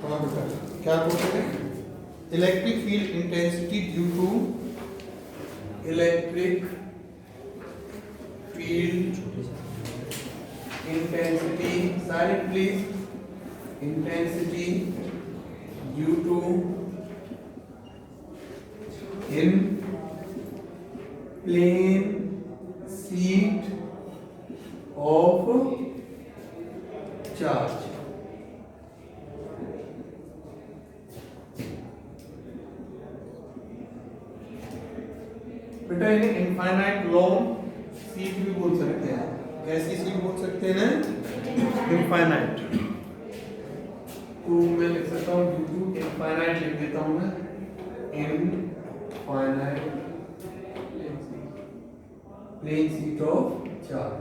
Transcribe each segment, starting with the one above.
हाँ बेटा क्या बोलते हैं, electric field intensity due to electric field intensity, silent please, intensity due to in plane sheet of charge. बेटा इन्हें इनफाइनाइट लॉन्ग सीट भी बोल सकते हैं। कैसी सीट बोल सकते हैं ना, इनफाइनाइट। तो मैं लिख सकता हूँ ड्यू टू इनफाइनाइट, लिख देता हूँ मैं infinite plane sheet of charge.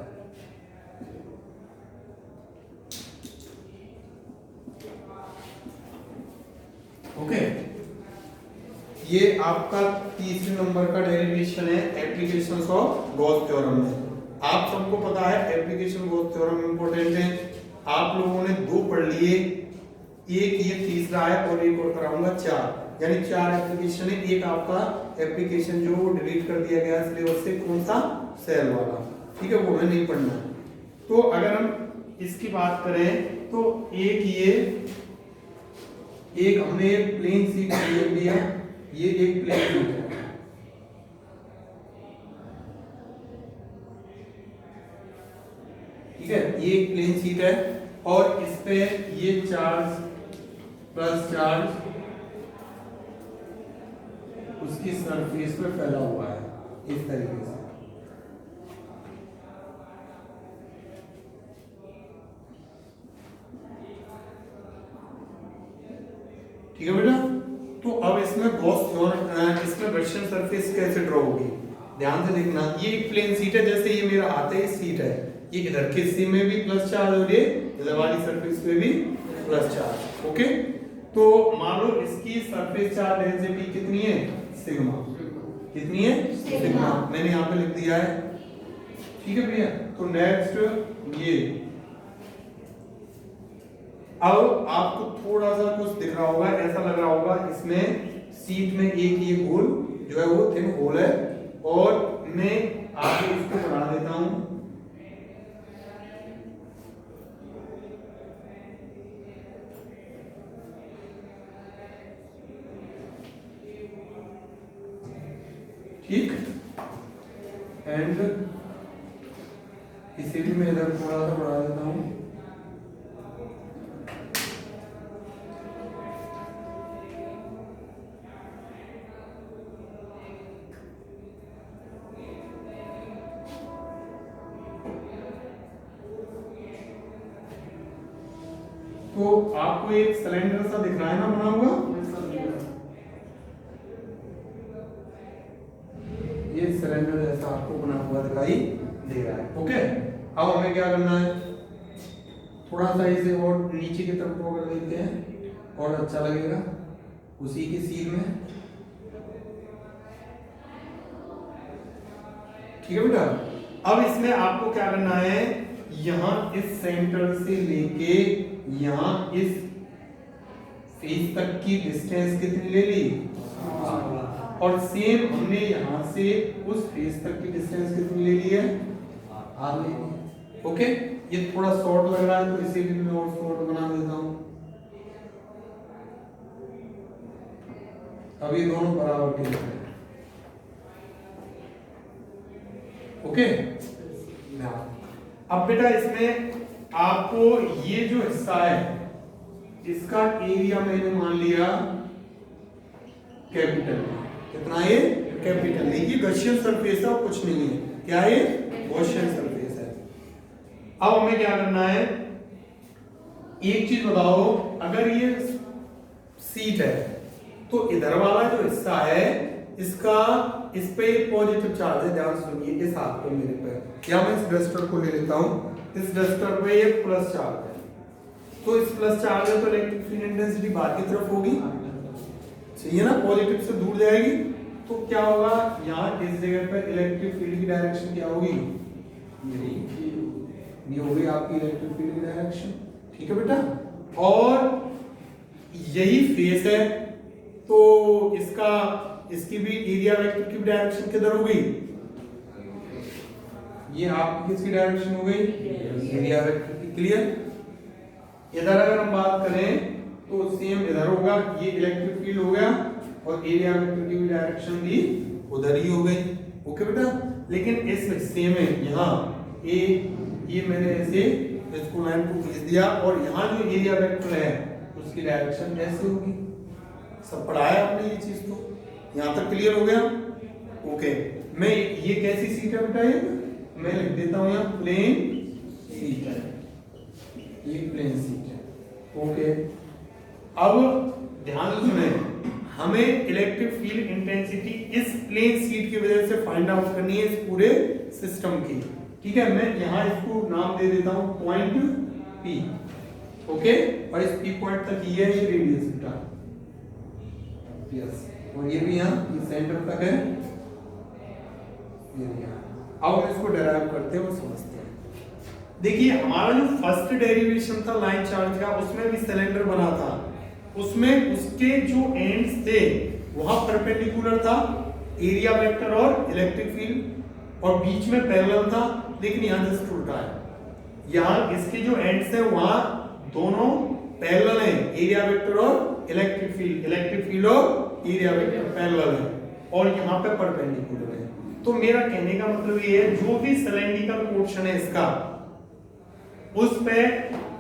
Okay, ये आपका तीसरे नंबर का डेरिवेशन है एप्लीकेशंस ऑफ गॉस थ्योरम में। आप सबको पता है एप्लीकेशन गॉस थ्योरम इंपॉर्टेंट है। आप लोगों ने दो पढ़ लिए, एक ये तीसरा है और एक और कराऊंगा चार, यानी चार एप्लीकेशन है। एक आपका एप्लीकेशन जो डिलीट कर दिया गया सिलेबस से, कौन सा, सेल वाला, ठीक है, वो हमें नहीं पढ़ना है। तो अगर हम इसकी बात करें तो एक हमने प्लेन सीट लिया, ये एक प्लेन सीट है, ठीक है, ये एक प्लेन सीट है और इस पे ये चार्ज प्लस चार्ज उसकी सरफेस पे फैला हुआ है इस तरीके से। ठीक है बेटा, तो अब इसमें गॉस थ्योरम, इसमें गॉसियन सरफेस कैसे ड्रॉ होगी, ध्यान से देखना। ये एक प्लेन सीट है, जैसे ये मेरा हाथ है, सीट है, ये इधर के हिस्से में भी प्लस चार्ज और ये इधर वाली सरफेस पे भी प्लस चार्ज। ओके, तो मान लो इसकी सरफेस चार्ज डेंसिटी कितनी है, सिग्मा। कितनी है, सिग्मा। मैंने यहाँ पे लिख दिया है, ठीक है भैया। तो नेक्स्ट ये, अब आपको थोड़ा सा कुछ दिख रहा होगा, ऐसा लग रहा होगा इसमें सीट में एक ये होल जो है वो थिन होल है, और मैं आगे इसको बना देता हूं। ठीक, एंड इसे भी मैं इधर थोड़ा सा बढ़ा देता हूं। तो आपको एक सिलेंडर सा दिख रहा है ना बना हुआ, ये सिलेंडर जैसा आपको बना हुआ दिखाई दे रहा है। ओके, अब हमें क्या करना है, थोड़ा सा इसे और नीचे की तरफ ड्रॉ कर देते हैं और अच्छा लगेगा उसी की सीध में। ठीक है बेटा, अब इसमें आपको क्या करना है, यहां इस सेंटर से लेके यहां इस फेस तक की डिस्टेंस कितनी ले ली, और सेम हमने यहां से उस फेस तक की डिस्टेंस कितनी ले ली है, आर ले ली। ओके, ये थोड़ा शॉर्ट लग रहा है तो इसे भी मैं और शॉर्ट बना देता हूं। अब ये दोनों बराबर के हैं। ओके, अब बेटा इसमें आपको ये जो हिस्सा है इसका एरिया मैंने मान लिया कैपिटल। कितना है, कैपिटल है। ये गॉसियन सरफेस है और कुछ नहीं है, क्या है, गॉसियन सरफेस है। अब हमें क्या करना है, एक चीज बताओ, अगर ये सीट है तो इधर वाला जो हिस्सा है इसका, इस पे पॉजिटिव चार्ज है, ध्यान सुनिए, इस हाथ पे मेरे पे, या मैं इस डस्टर को ले लेता हूं, इस डस्टर पे एक प्लस चार्ज है, तो इस प्लस चार्ज है तो इलेक्ट्रिक फील्ड इंटेंसिटी बाहर की तरफ होगी, चाहिए ना, पॉजिटिव से दूर जाएगी। तो क्या होगा, यहाँ इस जगह पर इलेक्ट्रिक फील्ड की डायरेक्शन क्या होगी, ये होगी आपकी इलेक्ट्रिक फील्ड की डायरेक्शन। ठीक है बेटा, और यही फेस है, तो इसकी भी एरिया वेक्टर की डायरेक्शन किधर हो गई, ये आपकी किसकी डायरेक्शन हो गई, एरिया वेक्टर की। क्लियर। इधर अगर हम बात करें तो सेम इधर होगा, ये इलेक्ट्रिक फील्ड हो गया और एरिया वेक्टर की भी डायरेक्शन भी उधर ही हो गई। ओके बेटा, लेकिन इस हिस्से में यहाँ ये मैंने ऐसे इसको लाइन को खींच दिया और यहाँ जो एरिया वेक्टर है उसकी डायरेक्शन कैसे होगी, सब पढ़ाया आपने ये चीज, तो यहाँ तक क्लियर हो गया। ओके, मैं ये कैसी सीट है बेटा, ये मैं लिख देता हूँ यहाँ प्लेन सीट है, ये प्लेन सीट है। ओके, अब ध्यान से सुने, हमें इलेक्ट्रिक फील्ड इंटेंसिटी इस प्लेन सीट की वजह से फाइंड आउट करनी है इस पूरे सिस्टम की। ठीक है, मैं यहाँ इसको नाम दे देता हूँ पॉइंट P। ओके, और इस P पॉइंट तक ये है, ये रेडियस बेटा, यस, और ये भी यहाँ ये सेंटर तक है, ये यहाँ। अब हम इसको डेराइव करते हैं और समझते हैं। देखिए, हमारा जो फर्स्ट डेरिवेशन था लाइन चार्ज का, उसमें भी सिलेंडर बना था, उसमें उसके जो एंड्स थे वहां परपेंडिकुलर था एरिया वेक्टर और इलेक्ट्रिक फील्ड, और बीच में पैरेलल था। लेकिन यहाँ जस्ट उल्टा है, यहाँ इसके जो एंड्स है वहां दोनों पैरेलल है, एरिया वेक्टर और इलेक्ट्रिक फील्ड और एरिया वेक्टर पैरेलल है, और यहाँ पे परपेंडिकुलर है। तो मेरा कहने का मतलब ये है, जो भी सिलेंड्रिकल पोर्शन है इसका, उस पे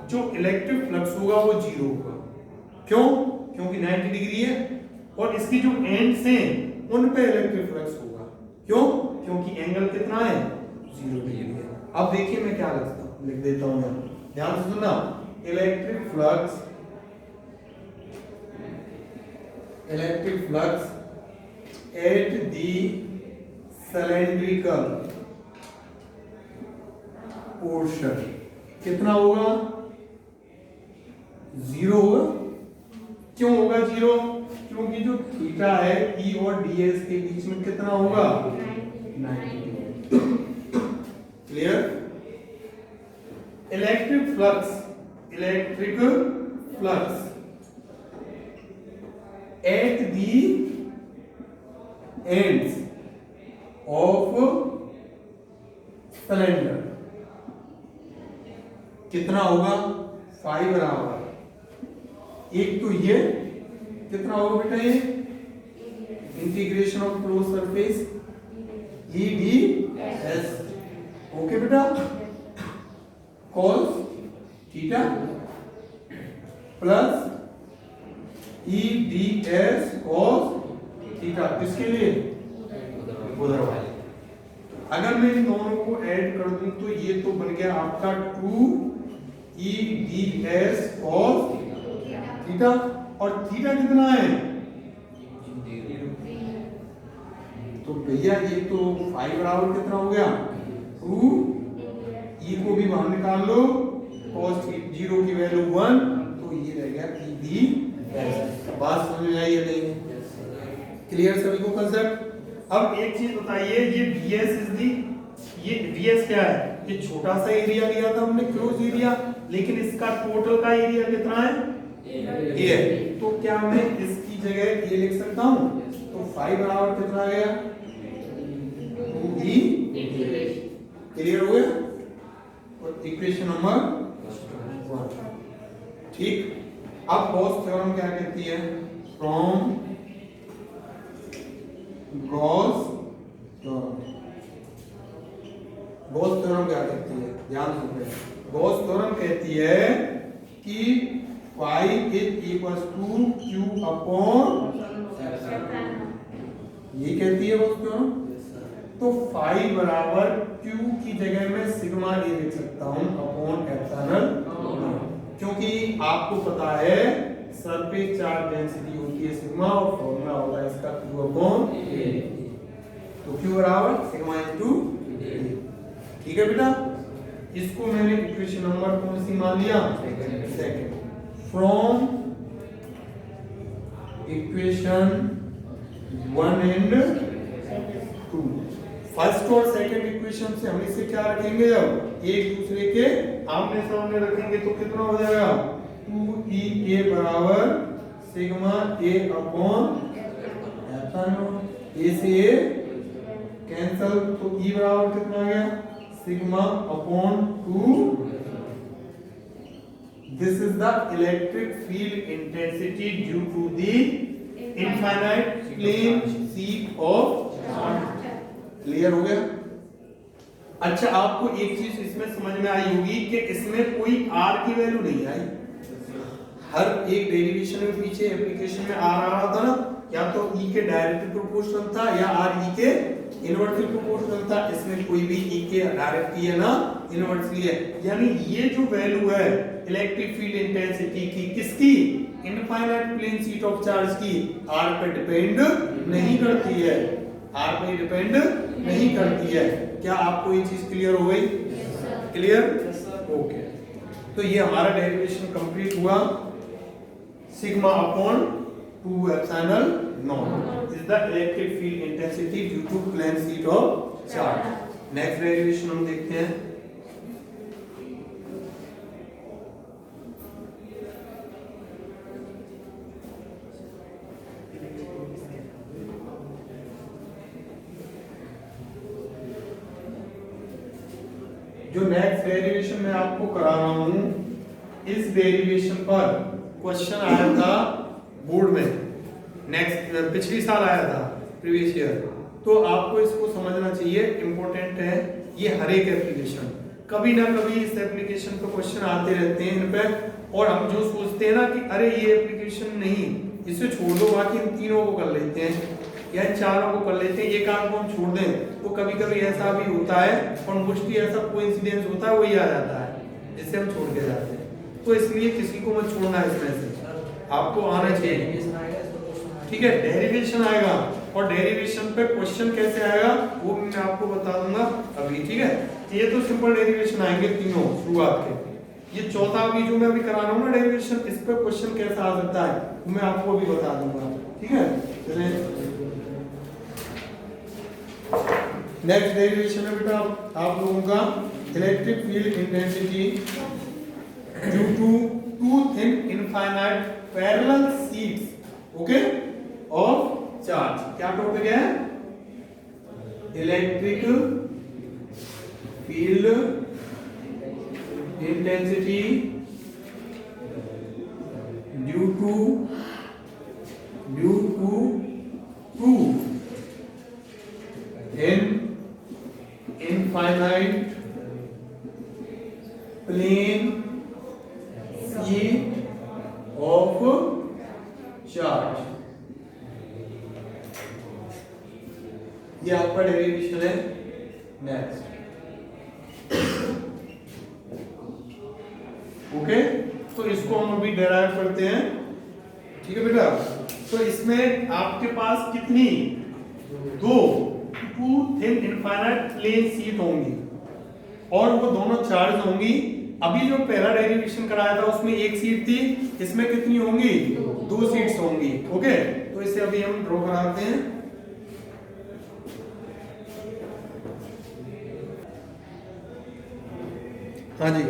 जो इलेक्ट्रिक फ्लक्स होगा वो जीरो होगा। क्यों? क्योंकि 90 डिग्री है, और इसकी जो एंड्स हैं उन पे इलेक्ट्रिक फ्लक्स होगा। क्यों? क्योंकि एंगल कितना है, 0 डिग्री है। अब देखिए मैं क्या लिख देता हूं, ध्यान से सुनना, electric flux at the cylindrical portion कितना होगा, 0 होगा। क्यों होगा 0? क्योंकि जो थीटा है E और ds के बीच में कितना होगा, 90। Clear. Electric flux at the ends of cylinder कितना होगा, 5 बराबर, एक तो ये कितना होगा बेटा, ये integration of close surface E ds। Okay बेटा, cos theta plus E ds cos theta, किसके लिए, उधर वाले। अगर मैं इन दोनों को ऐड कर दूं तो ये तो बन गया आपका 2 E ds cos थीटा, और थीटा कितना है, तो भैया ये तो 5 बराबर कितना हो गया, 2, E को भी बाहर निकाल लो, cos 0 की वैल्यू 1, तो ये रह गया E ds। बात समझ में आई है नहीं? क्लियर सभी को कंसेप्ट। अब एक चीज बताइए, ये ये ds क्या है, ये छोटा सा एरिया लिया था हमने, क्लोज एरिया, लेकिन इसका टोटल का एरिया कितना है, ये है। तो क्या मैं इसकी जगह ये लिख सकता हूं, तो 5 बराबर कितना आ गया, 2e। क्लियर हो गया, और इक्वेशन नंबर 1। ठीक, अब गॉस थ्योरम क्या कहती है, फ्रॉम गॉस थ्योरम क्या कहती है, ध्यान से। गॉस थ्योरम कहती है कि phi is equals to q upon, ये कहती है गॉस थ्योरम। तो phi बराबर q की जगह में सिग्मा ये लिख सकता हूं अपॉन एप्सिलॉन, क्योंकि आपको पता है सरफेस चार्ज डेंसिटी होती है सिग्मा, और फॉर्मूला होता है इसका q अपॉन a। तो q बराबर सिग्मा इनटू a। ठीक है बेटा, इसको मैंने इक्वेशन नंबर कौन सी मान लिया, second. From equation 1 and 2, first और सेकंड इक्वेशन से हम इसे क्या रखेंगे, जब एक दूसरे के आमने सामने रखेंगे तो कितना हो जाएगा, 2e के बराबर sigma a upon epsilon naught. A से ए कैंसल, तो ई बराबर कितना आ गया, sigma upon 2। This is the electric field intensity due to the infinite plane sheet of charge. Clear हो गया। अच्छा, आपको एक चीज इसमें समझ में आई होगी कि इसमें कोई r की वैल्यू नहीं आई। हर एक डेरिवेशन में पीछे एप्लीकेशन में r आ रहा था ना, या तो e के डायरेक्ट प्रोपोर्शनल था या r e के इनवर्सली प्रोपोर्शनल था। इसमें कोई भी e के डायरेक्टली है ना इनवर्सली है। यानी ये जो वैल्यू है इलेक्ट्रिक फील्ड इंटेंसिटी की, किसकी, infinite plane sheet of charge की, r पे डिपेंड नहीं करती है, r पे डिपेंड नहीं करती है। क्या आपको ये चीज क्लियर हो गई? क्लियर? ओके। तो ये हमारा डेरिवेशन कंप्लीट हुआ। Sigma upon 2 epsilon naught is the electric field intensity due to plane sheet of charge. Next derivation हम देखते हैं। जो नेक्स्ट डेरिवेशन मैं आपको करा रहा हूं, इस डेरिवेशन पर क्वेश्चन आया था बोर्ड में, नेक्स्ट पिछली साल आया था, प्रीवियस ईयर। तो आपको इसको समझना चाहिए, इंपॉर्टेंट है ये। हर एक एप्लीकेशन कभी ना कभी इस एप्लीकेशन पे क्वेश्चन आते रहते हैं इन पे, और हम जो सोचते हैं ना कि अरे ये एप्लीकेशन नहीं, इसे छोड़ दो, बाकी इन तीनों को कर लेते हैं या चारों को कर लेते हैं, ये काम को हम छोड़ दें, तो कभी कभी ऐसा भी होता है, और मोस्टली ऐसा कोइंसिडेंस होता है, वही आ जाता है जिससे हम छोड़ के जाते हैं। तो इसलिए किसी को मत छोड़ना, इसमें से आपको आना चाहिए। ठीक है, डेरिवेशन आएगा, और डेरिवेशन पे क्वेश्चन कैसे आएगा वो मैं आपको बता दूंगा अभी। ठीक है, ये तो सिंपल डेरिवेशन आएंगे तीनों शुरुआत के। ये चौथा भी जो मैं अभी करा रहा हूँ ना डेरिवेशन, इस पे क्वेश्चन कैसा आ सकता है वो मैं आपको अभी बता दूंगा। ठीक है, चलिए नेक्स्ट डेरिवेशन है बेटा आप लोगों का electric field intensity due to two thin infinite parallel sheets, okay, of charge. क्या टॉपिक है? Electric field intensity due to two infinite plane sheet of charge। ये आपका डेरिवेशन है। नेक्स्ट, ओके, तो इसको हम अभी डेराइव करते हैं। ठीक है बेटा, तो इसमें आपके पास कितनी, दो थिन इनफाइनाइट प्लेन शीट होंगी, और वो दोनों चार्ज होंगी। अभी जो पहला डेरिवेशन कराया था उसमें एक सीट थी, इसमें कितनी होंगी, दो सीट्स होंगी। ओके, तो इसे अभी हम ड्रॉ कराते हैं। हाँ जी,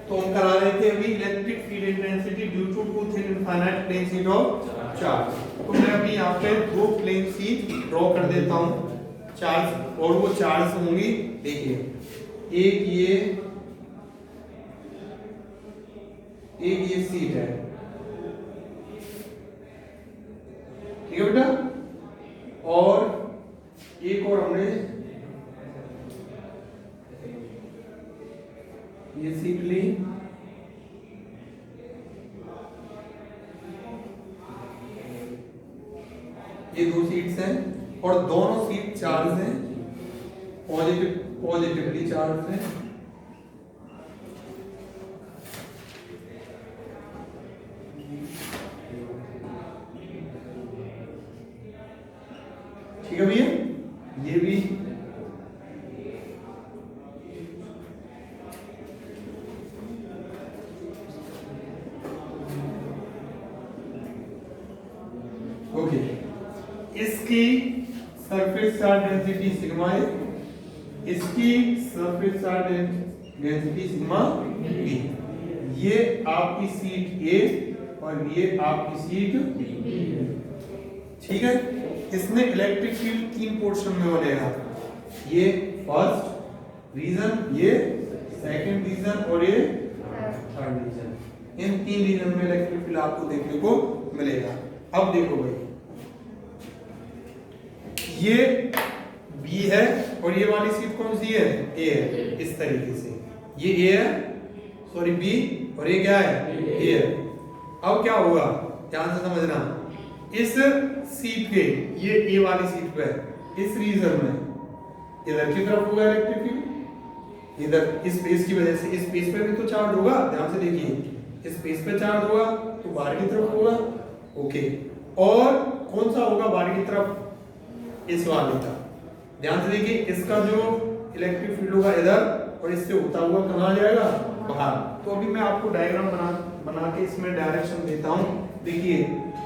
तो हम करा रहे थे अभी electric field intensity due to two thin infinite plane sheet of charge. तो मैं अभी यहाँ पे दो प्लेन शीट ड्रॉ कर देता हूँ चार्ज, और वो चार्ज होंगी, देखिए एक ये शीट है, ठीक है बेटा, और एक और हमने ये सीट ली, ये दो सीट्स हैं, और दोनों सीट चार्ज हैं, पॉजिटिवली चार्ज हैं। ठीक है भैया, ये भी ओके। इसकी सरफेस चार्ज डेंसिटी सिग्मा है, इसकी surface charge density sigma B. ये आपकी सीट ए और ये आपकी सीट ठीक है। इसमें इलेक्ट्रिक फील्ड 3 पोर्शन में बनेगा, ये फर्स्ट रीजन, ये सेकंड रीजन और ये थर्ड रीजन। इन 3 रीजन में इलेक्ट्रिक फील्ड आपको देखने को मिलेगा। अब देखो भाई, ये बी है और ये वाली सीट कौन सी है, ए है। इस तरीके से ये ए है, सॉरी बी, और ये क्या है, ए है। अब क्या होगा, ध्यान से समझना, इस सीट पे, ये ए वाली सीट पे, इस रीजन में इधर की तरफ होगा इलेक्ट्रिक फील्ड, इधर इस स्पेस की वजह से, इस स्पेस पे भी तो चार्ज होगा, ध्यान से देखिए, इस स्पेस पे चार्ज होगा तो बाहर की तरफ होगा, ओके। और कौन सा होगा बाहर की तरफ, इस वाले का, ध्यान से देखिए, इसका जो इलेक्ट्रिक फील्ड होगा इधर, और इससे होता हुआ कहाँ जाएगा, बाहर। तो अभी मैं आपको डायग्राम बना के इसमें डायरेक्शन देता हूँ। देखिए,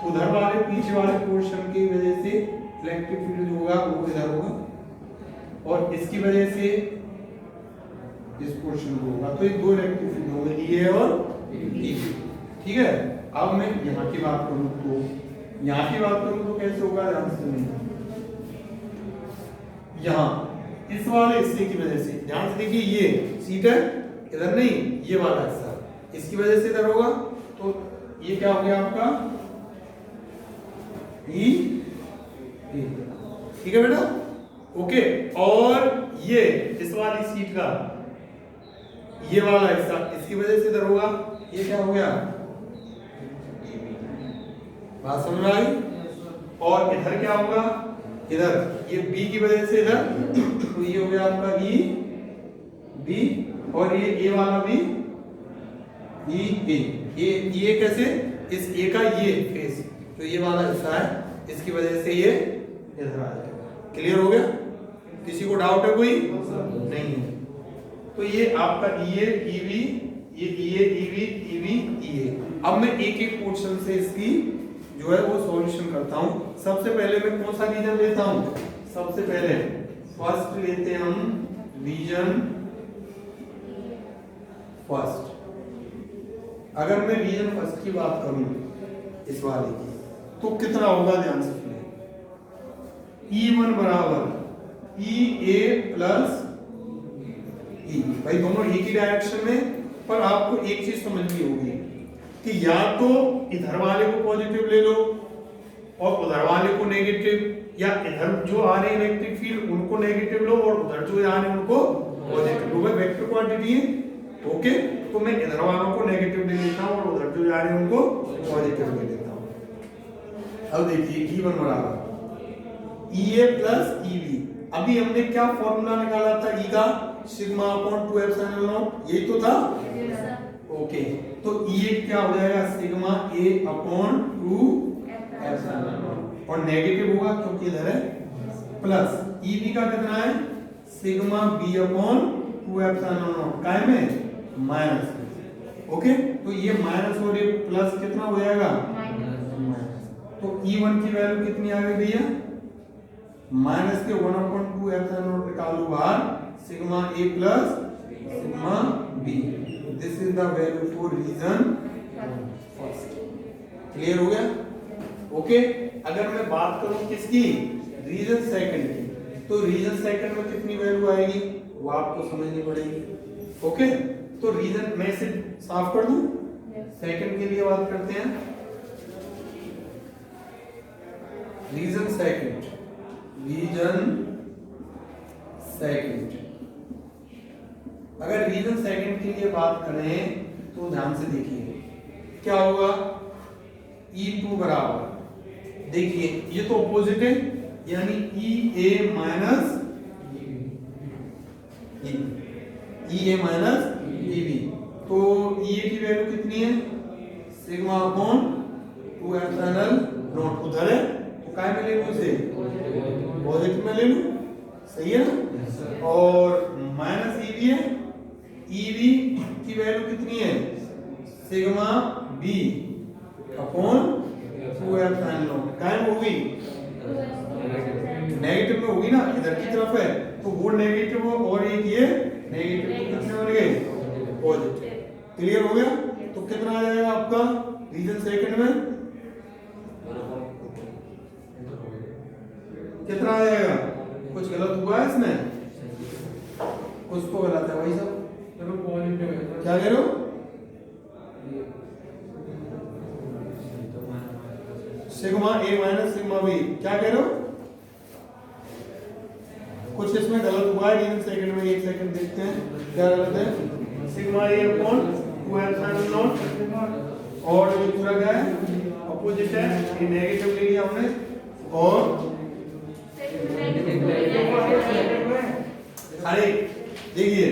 उधर वाले पीछे वाले पोर्शन की वजह से इलेक्ट्रिक फील्ड जो होगा वो इधर होगा, और इसकी वजह से इस पोर्शन को होगा, तो ये 2 इलेक्ट्रिक फील्ड होंगे, ये और ये, ठीक है। अब मैं यहाँ की बात करूँ तो, यहाँ की बात करूँ तो कैसे होगा, ध्यान से सुनिए। यहाँ इस वाले हिस्से की वजह से, ध्यान से देखिए, ये सीट है इधर नहीं, ये वाला हिस्सा, इसकी वजह से इधर होगा, तो ये क्या हो गया आपका ई, ठीक है बेटा, ओके। और ये इस वाली सीट का ये वाला हिस्सा, इसकी वजह से इधर होगा, ये क्या हो गया, बात समझ आई। और इधर क्या होगा, इधर ये बी की वजह से इधर, तो ये हो गया आपका ई बी, और ये ए वाला भी ई ए, ये कैसे, इस ए का ये फेस, तो ये वाला हिस्सा है, इसकी वजह से ये इधर आ जाएगा। क्लियर हो गया, किसी को डाउट है कोई, नहीं है। तो ये आपका ई ए ई बी, ये ई ए E B E B E ए। अब मैं एक एक पोर्शन से इसकी जो है वो सॉल्यूशन करता हूं। सबसे पहले मैं कौन सा रीजन लेता हूं, सबसे पहले फर्स्ट लेते हैं हम रीजन फर्स्ट। अगर मैं रीजन फर्स्ट की बात करूं इस वाले की, तो कितना होगा, ध्यान से सुनिए। E1 बराबर ई ए प्लस ई, भाई दोनों एक ही डायरेक्शन में, पर आपको एक चीज समझनी होगी कि या तो इधर वाले को पॉजिटिव ले लो और उधर वाले को नेगेटिव, या इधर जो आ रहे हैं इलेक्ट्रिक फील्ड उनको नेगेटिव लो और उधर जो आ रहे हैं उनको पॉजिटिव लो। भाई वेक्टर क्वांटिटी है, ओके। तो मैं इधर वालों को नेगेटिव ले लेता हूं और उधर जो जा रहे हैं उनको पॉजिटिव ले लेता हूं। अब देखिए E1 बराबर EA प्लस EB। अभी हमने क्या फॉर्मूला निकाला था E का, सिग्मा अपॉन 2 एप्सिलॉन नॉट, यही तो था, ओके। तो EA क्या हो जाएगा, sigma A upon 2 epsilon not, और नेगेटिव होगा क्योंकि इधर है प्लस। EB का कितना है, sigma B upon 2 epsilon not, काय में माइनस, ओके। तो ये माइनस और ये प्लस कितना हो जाएगा, तो E1 की वैल्यू कितनी आ गई भैया, माइनस के 1/2 एप्सिलॉन नॉट निकालो बाहर, sigma A plus sigma B। This is the value for region first. Clear हो गया, ओके। अगर मैं बात करूं किसकी, रीजन सेकंड की, तो रीजन सेकंड में कितनी वैल्यू आएगी वो आपको समझनी पड़ेगी, ओके। तो रीजन मैं इसे साफ कर दूं, सेकंड के लिए बात करते हैं। रीजन सेकंड, रीजन सेकंड, अगर रीजन सेकंड के लिए बात करें तो ध्यान से देखिए क्या होगा, E2 बराबर, देखिए ये तो ऑपोजिट है, यानी EA minus EA minus EB। तो EA की वैल्यू कितनी है, सिग्मा अपॉन 2 एप्सिलॉन नॉट, उधर है तो काय में ले लूं इसे, पॉजिटिव में ले लूं, सही है ना। और माइनस EB है, EB की वैल्यू कितनी है, sigma B upon 2 epsilon not, काय में होगी, नेगेटिव में होगी ना, इधर की तरफ है तो वो नेगेटिव और एक ये नेगेटिव, तो कितने बन गए, पॉजिटिव। क्लियर हो गया, तो कितना आ जाएगा आपका, रीजन सेकंड में कितना आ जाएगा? कुछ गलत हुआ है इसमें? कुछ तो गलत है भाई साहब। क्या कह रहे हो? सिग्मा ए माइनस सिग्मा बी, क्या कह रहे हो? कुछ इसमें गलत हुआ है रीजन सेकंड में। एक सेकंड देखते हैं क्या गलत है। Sigma a upon 2 epsilon not, और ये पूरा क्या है? अपोजिट है, ये नेगेटिव ले लिया हमने। और अरे देखिए,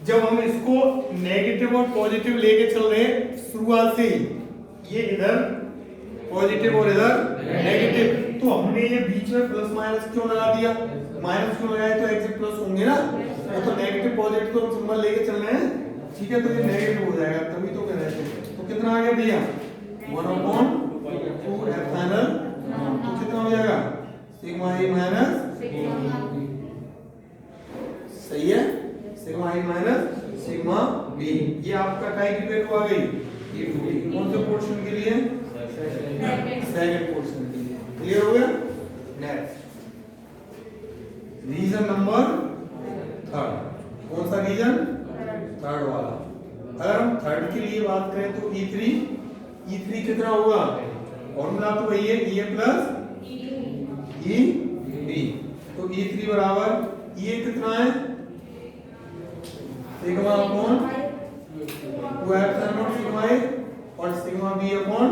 जब हम इसको नेगेटिव और पॉजिटिव लेके चल रहे हैं शुरुआत से ही, ये इधर पॉजिटिव और इधर नेगेटिव, तो हमने ये बीच में प्लस माइनस क्यों लगा दिया? माइनस क्यों लगाया? तो एग्जैक्ट प्लस होंगे ना, तो नेगेटिव पॉजिटिव तो हम सिंबल लेके चल रहे हैं, ठीक है, तो ये नेगेटिव हो जाएगा, तभी तो कह रहे थे। तो कितना आ गया भैया? 1/2 एप्सिलॉन, तो कितना हो जाएगा? सिग्मा ए माइनस, सही है, सिग्मा ए माइनस सिग्मा बी। ये आपका टाइप की वैल्यू आ गई। कौन से पोर्शन के लिए? सेकंड पोर्शन के लिए। क्लियर हो गया? Next region number third. कौन सा रीजन? थर्ड वाला। अगर हम थर्ड के लिए बात करें तो E3 कितना होगा? फॉर्मूला तो वही है, E प्लस E, तो E3 बराबर E कितना है? Sigma upon 2 epsilon naught sigma a, और सिग्मा बी अपॉन,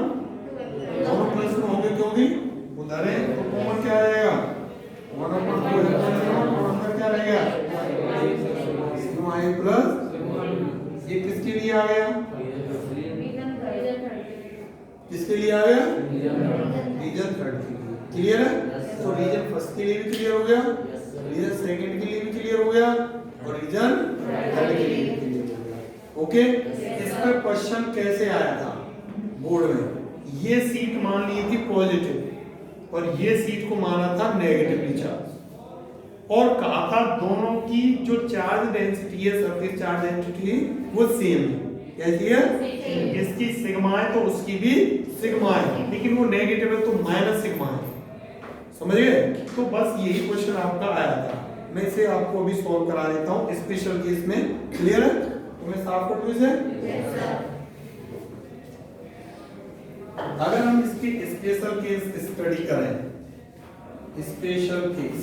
दोनों प्लस में होंगे क्योंकि उधर है, तो कॉमन क्या आ जाएगा? 1/2 एप्सिलॉन नॉट, और अंदर क्या रहेगा? सिग्मा ए प्लस, ये किसके लिए आ गया? किसके लिए आ गया? रीजन थर्ड के लिए। क्लियर है? तो रीजन फर्स्ट के लिए भी क्लियर हो गया, रीजन सेकंड के लिए भी क्लियर हो गया, और रीजन थर्ड के लिए भी क्लियर हो गया। ओके, इस पर क्वेश्चन कैसे आया था बोर्ड में? ये सीट मान ली थी पॉजिटिव और ये सीट को माना था नेगेटिवली चार्ज, और कहा था दोनों की जो चार्ज डेंसिटी है, सरफेस चार्ज डेंसिटी, वो सेम है। कैसी है? इसकी सिग्मा है तो उसकी भी सिग्मा है, लेकिन वो नेगेटिव है तो माइनस सिग्मा है। समझ गए? तो बस यही क्वेश्चन आपका आया था, मैं इसे आपको अभी सॉल्व करा देता हूं स्पेशल केस में। क्लियर है? तो मैं साफ कर दूं इसे। अगर हम इसकी स्पेशल केस स्टडी करें, स्पेशल केस,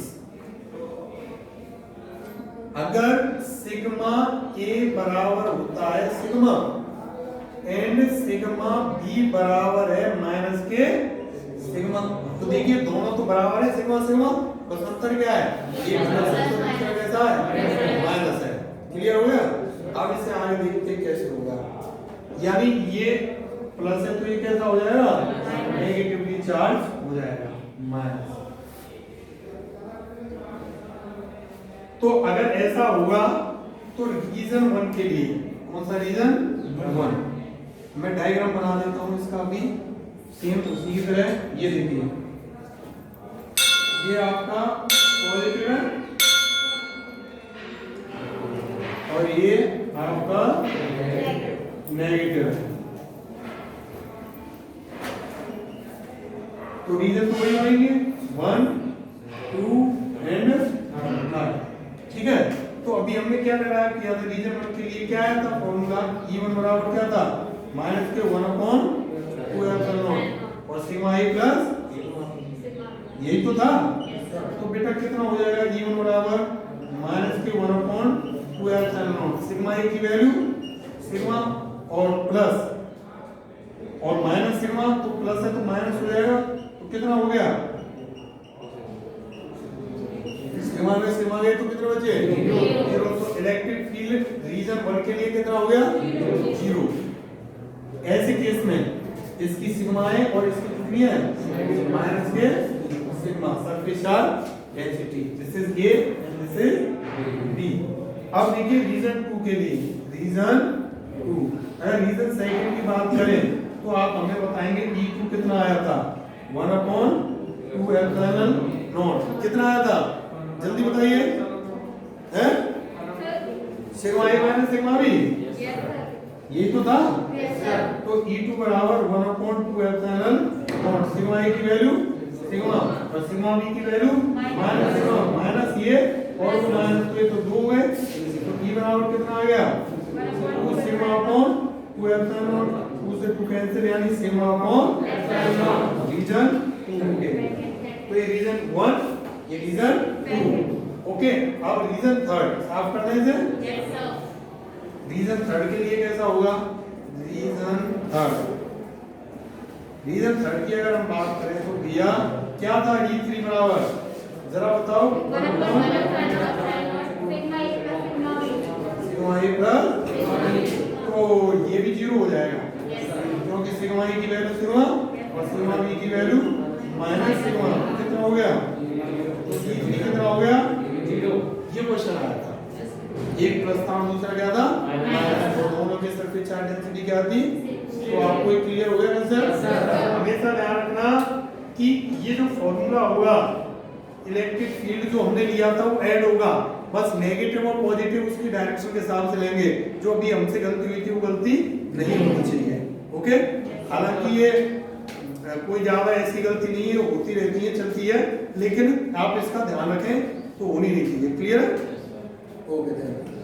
अगर सिग्मा ए बराबर होता है सिग्मा, एंड सिग्मा बी बराबर है माइनस के सिग्मा, तो देखिए दोनों तो बराबर है सिग्मा सिग्मा, बस अंतर क्या है? ये प्लस है तो दूसरा कैसा है? माइनस है। क्लियर हो गया? अब इसे आगे देखते हैं कैसे होगा। यानी ये प्लस है तो ये कैसा हो जाएगा? नेगेटिवली चार्ज हो जाएगा, माइनस। तो अगर ऐसा होगा तो रीजन 1 के लिए, कौन सा रीजन? 1, मैं डायग्राम बना देता हूं इसका भी सेम उसी की तरह। ये देखिए, ये आपका पॉजिटिव है और ये आपका नेगेटिव है, तो रीजन तो वही बनेंगे 1, 2 एंड 3। ठीक है? तो अभी हमने क्या लगाया किया था? रीजन 1 के लिए क्या आया था फॉर्मूला? E1 बराबर क्या था? माइनस के 1/2 एप्सिलॉन नॉट, और सिग्मा ए प्लस, यही तो था। तो बेटा कितना हो जाएगा? E1 बराबर माइनस के 1/2 एप्सिलॉन नॉट, सिग्मा ए की वैल्यू सिग्मा और प्लस और माइनस सिग्मा, तो प्लस है तो माइनस हो जाएगा, तो कितना हो गया? सिग्मा में सिग्मा गए तो कितने बचे? 0। तो इलेक्ट्रिक फील्ड रीजन 1 के लिए कितना हो गया? 0। ऐसे केस में इसकी सिग्मा है और इसकी कितनी है? माइनस के sigma, surface charge density. This is A and this is B. अब देखिए रीजन 2 के लिए, रीजन 2, अगर रीजन सेकंड की बात करें तो आप हमें बताएंगे E2 कितना आया था? 1/2 एप्सिलॉन नॉट। कितना आया था? जल्दी बताइए। हैं? सिग्मा ए माइनस सिग्मा बी, ये तो था। तो E2 बराबर 1/2 एप्सिलॉन नॉट सिग्मा ए की वैल्यू सिग्मा और सिग्मा बी की वैल्यू माइनस सिग्मा माइनस ये और तो माइनस तो ये तो 2 है। तो E बराबर कितना आ गया? 2 सिग्मा अपॉन 2 एप्सिलॉन नॉट, 2 से 2 कैंसिल यानी sigma upon epsilon naught. Region 2 तो ये रीजन 1 ये रीजन 2। ओके, अब रीजन 3 साफ करने से रीजन 3 के लिए कैसा होगा? रीजन 3 की अगर हम बात करें तो भैया क्या था E3 बराबर, जरा बताओ। सिग्मा ए प्लस, तो ये भी 0 हो जाएगा क्योंकि सिग्मा ए की वैल्यू सिग्मा और सिग्मा बी की वैल्यू माइनस सिग्मा। कितना हो गया? तो E3 कितना हो गया? 0। ये क्वेश्चन आया था, एक प्लस था दूसरा क्या था माइनस, तो दोनों के सरफेस चार्ज डेंसिटी क्या थी? तो आपको ये क्लियर हो गया ना सर? हमेशा ध्यान रखना कि ये जो फॉर्मूला होगा इलेक्ट्रिक फील्ड जो हमने लिया था वो ऐड होगा, बस नेगेटिव और पॉजिटिव उसकी डायरेक्शन के हिसाब से लेंगे। जो अभी हमसे गलती हुई थी वो गलती नहीं होनी चाहिए। ओके, हालांकि ये कोई ज्यादा ऐसी गलती नहीं है, होती रहती है, चलती है, लेकिन आप इसका ध्यान रखें तो होनी नहीं चाहिए। क्लियर? Okay, thank you.